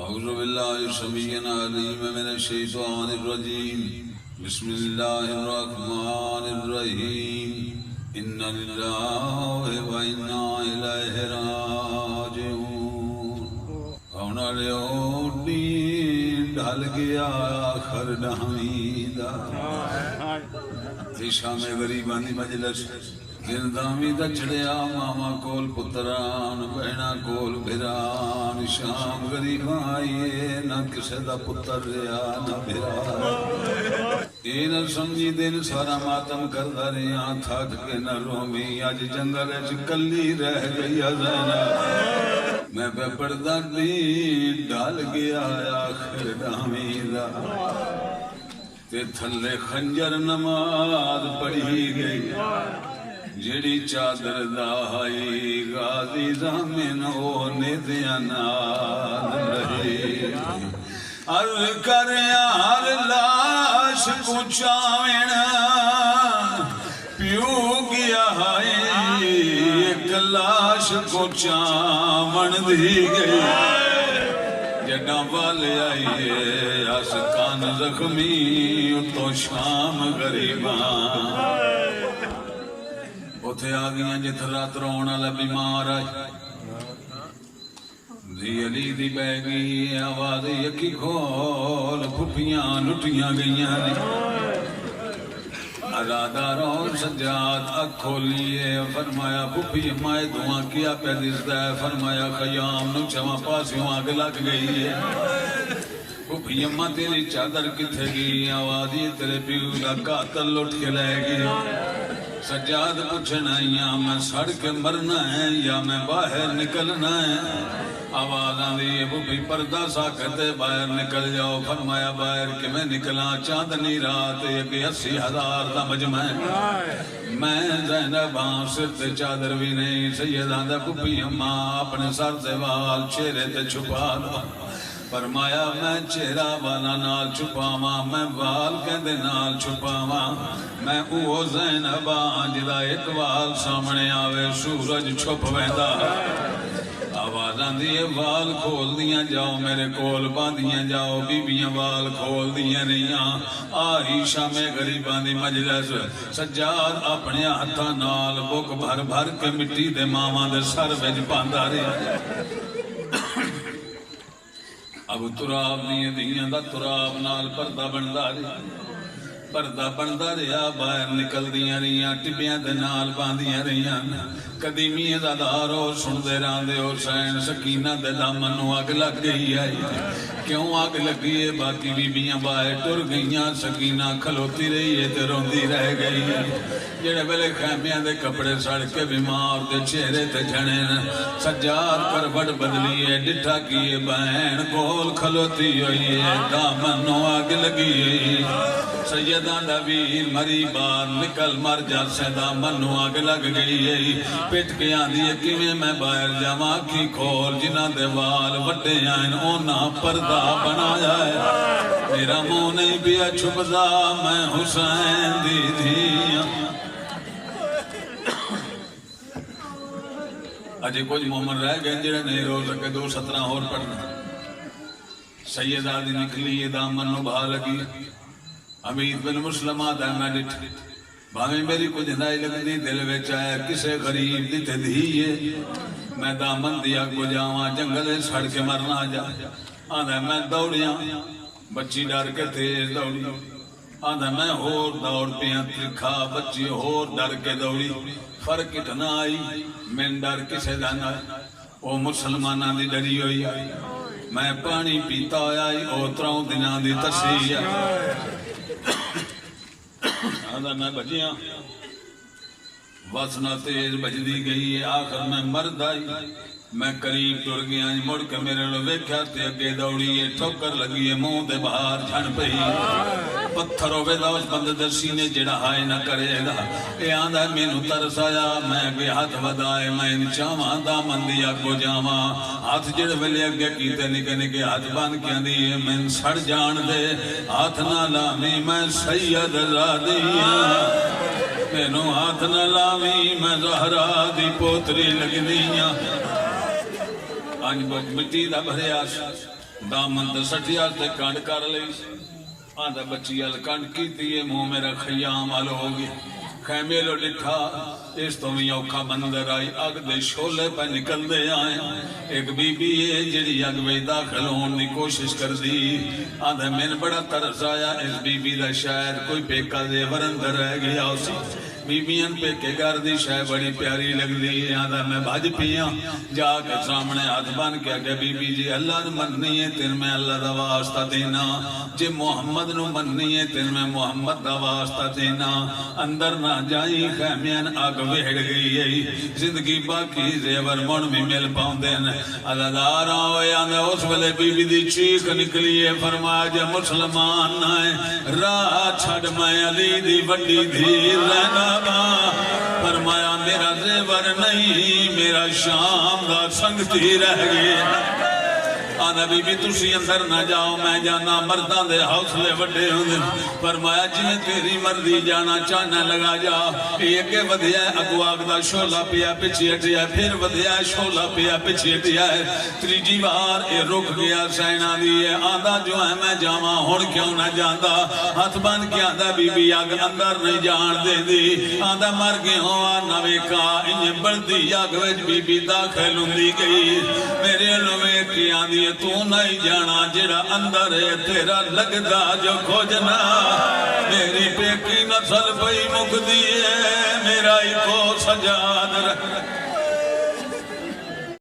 اعوذ باللہ السمیع العلیم من الشیطان الرجیم بسم اللہ الرحمن الرحیم ان للہ و انا الیہ راجعون ہونا لیوٹی ڈھل گیا آخر ڈھامیدہ دیشا میں غریبان دی مجلس گردامی دا چڑیا ماما کول پتران بہنا کول بھران شام غریب آئیے نہ کسے دا پتر ریا نہ بھران یہ نہ سمجھی دن سارا ماتم کردہ ریا تھاک کے نہ رومی آج جنگل چکلی رہ گئی زینا میں پہ پردہ دی ڈال گیا آخر ڈامیدہ تے تھلے خنجر نماز پڑھی گئی جڑی چادر دائی غازی زامن ہونے دیا نال رہے عرض کر ہر لاش کو چاوین پیو گیا ہے ایک لاش کو چاون دی گئی جڑا والے آئیے آسکان زخمی تو شام غریبان اتھے آگیاں جت رات رونا لے بیمار آئی دی علی دی بے گئی آواز یکی کھول پھپیاں لٹیاں گئیاں دی اراداروں سجاد اکھ کھولیے فرمایا پھپی مائے دعا کیا پہ دستا ہے فرمایا خیام نو چما پاسیوں آگ لگ گئی ہے پھپی اماں تیری چادر کتھے گئی آواز یہ تیرے پیو دا قاتل لٹ کے لے گئی سجاد پوچھنا یا میں سڑ کے مرنا ہے یا میں باہر نکلنا ہے آواز آندھی وہ بھی پردہ سا کہتے باہر نکل جاؤ فرمایا باہر کہ میں نکلا چاندنی رات ایک 80,000 دا مجمع میں زینب ہاں سر تے چادر بھی نہیں سیدہ دا پپی اماں اپنے سر تے وال چہرے تے چھپا دو فرمایا میں چہرہ والا نال چھپاواں میں وال کہندے نال چھپاواں میں اوہ زینب جدا ایک وال سامنے آوے سورج چھپ ویندا آواز آندی ہے وال کھول دیاں جاؤ میرے کول باندیاں جاؤ بیبیاں وال کھول دیاں رہیاں آہی شام غریباں دی مجلس سجاد اپنے ہتھاں نال بک بھر بھر کے مٹی دے ماواں دے سر وچ پاندا رہیا اب تراب دیئے دیئے دا تراب نال پردہ بندہ رہا پردہ بندہ رہا باہر نکل دیئے رہیاں ٹپیاں دے نال باندیاں رہیاں قدیمی ازادارو سن دے راندے حسین سکینہ دے دامنو آگ لگ گئی ہے کیوں آگ لگی ہے باقی بیبیاں باہر ٹر گئیاں سکینہ کھلوتی رہی ہے تے روندی رہ گئی ہے جڑے بلے خیمیاں دے کپڑے سڑ کے بیمار دے چہرے تے جھنے سجاد کروٹ بدلی ہے ڈٹھا کیے بہن کول کھلوتی ہوئی ہے دامنو آگ لگی ہے سیدان دویر مری بار نکل مر جا سے دامنو آگ لگ گئی ہے پیٹ کے آندھی ہے کہ میں باہر جمع کی کھول جنہ دے وال وڈے آئین اونا پردہ بنایا ہے میرا منہ نہیں بیا چھپدا میں حسین دی دھیاں اجے کچھ مومن رہ گئے جڑے نہیں رو سکے 2:17 اور پڑھنا سیدہ دی نکلی دامن نو بھا لگی امید بن مسلمہ دا میں ڈٹ بھاویں میری کچھ نائی لگنی دل وچ آیا کسے غریب دی تے دھیئے میں دامن دیا کو جاواں جنگلے سڑ کے مرنا جا آدھا میں دوڑیاں بچی ڈر کے تیز دوڑی آدھا میں ہور دوڑ پیاں ترکھا بچی ہور ڈر کے دوڑی فرق اتنا آئی میں ڈر کسے دانا او مسلمانہ دی ڈری ہوئی میں پانی پیتا آئی او تراؤں دنہ دی تسیح آدھا میں بجیاں واسنہ تیز بجدی گئی ہے آخر میں مرد آئی میں قریب ٹر گیا مڑ کے میرے لو ویکھیا تے اگے دوڑی ہے ٹھوکر لگی ہے منہ دے باہر جھن پئی پتھر ہوے دا اس بندے دے سینے جڑا ہائے نہ کرے گا اے آندا مینوں ترس آیا میں اگے ہاتھ ودائے میں چاواں دامن دی اگوں جاواں ہاتھ جڑے ویلے اگے کیتے نکے نکے ہاتھ بن کے آندی میں سڑ جان دے ہاتھ نہ لاویں میں سید زادی مینوں ہاتھ نہ لاویں میں زہرا دی پوتری لگدی ہاں آج مٹی دا بھریا دامن تے سٹیا تے کنڈ کر لئی آندا بچی ال کنڈ کیتی ہے منہ میرا خیام ال ہو گیا خیمے لو ڈٹھا اس تو بھی اوکھا مندر آئی اگ دے شولے پہ نکل دے آئے ایک بی بی ہے جڑی اگ میں داخل ہون دی کوشش کر دی آدھے میں بڑا ترس آیا اس بی بی دا شاید کوئی پیکا دے ورندر رہ گیا اسی بی بیان پہ کے گھر دی شاید بڑی پیاری لگ دی آدھا میں بھاج پیاں جا کے سامنے ہاتھ بان کیا کہ بی بی جی اللہ نے مننی ہے تین میں اللہ دا واسطہ دینا جی محمد نو مننی ہے تین میں محمد دا واسطہ دینا اندر نہ جائی خیمیان آگ ویڑ گئی ہے زندگی باقی زیور من بھی مل پاؤں دین اللہ دارا ہوئے آندھے اس ویلے بی بی دی چیخ نکلی ہے فرمایا جے مسلمان نائے راہ چھڑ میں علی دی وڈی دھیر رہنا فرمایا میرا زیور نہیں میرا شام دا سنگتی رہ گئی آنا بی بی تسی اندر نہ جاؤ میں جانا مردان دے حوصلے وڈے ہوں فرمایا جی تیری مردی جانا چاہنا لگا جا یہ کہ ودیا ہے اگواگ دا شولا پیا پچھی ہٹیا پھر ودیا ہے شولا پیا پچھی ہٹیا ہے تریجی بار اے رک گیا سینا دیئے آدھا جو ہے میں جاما ہون کیوں نہ جاندہ ہاتھ بان کیا آدھا بی بی آگ اندر نہیں جان دے دی آدھا مر گئے ہوں آنا ویکا انہیں بڑھتی آگ ویج بی بی داخل ہوں دی گئی میرے لوے کی آدھی تو نہیں جانا جڑا اندر ہے تیرا لگدا جو کھوجنا میری پیکی نسل پئی مک دیئے میرا ہی کو سجاد رہ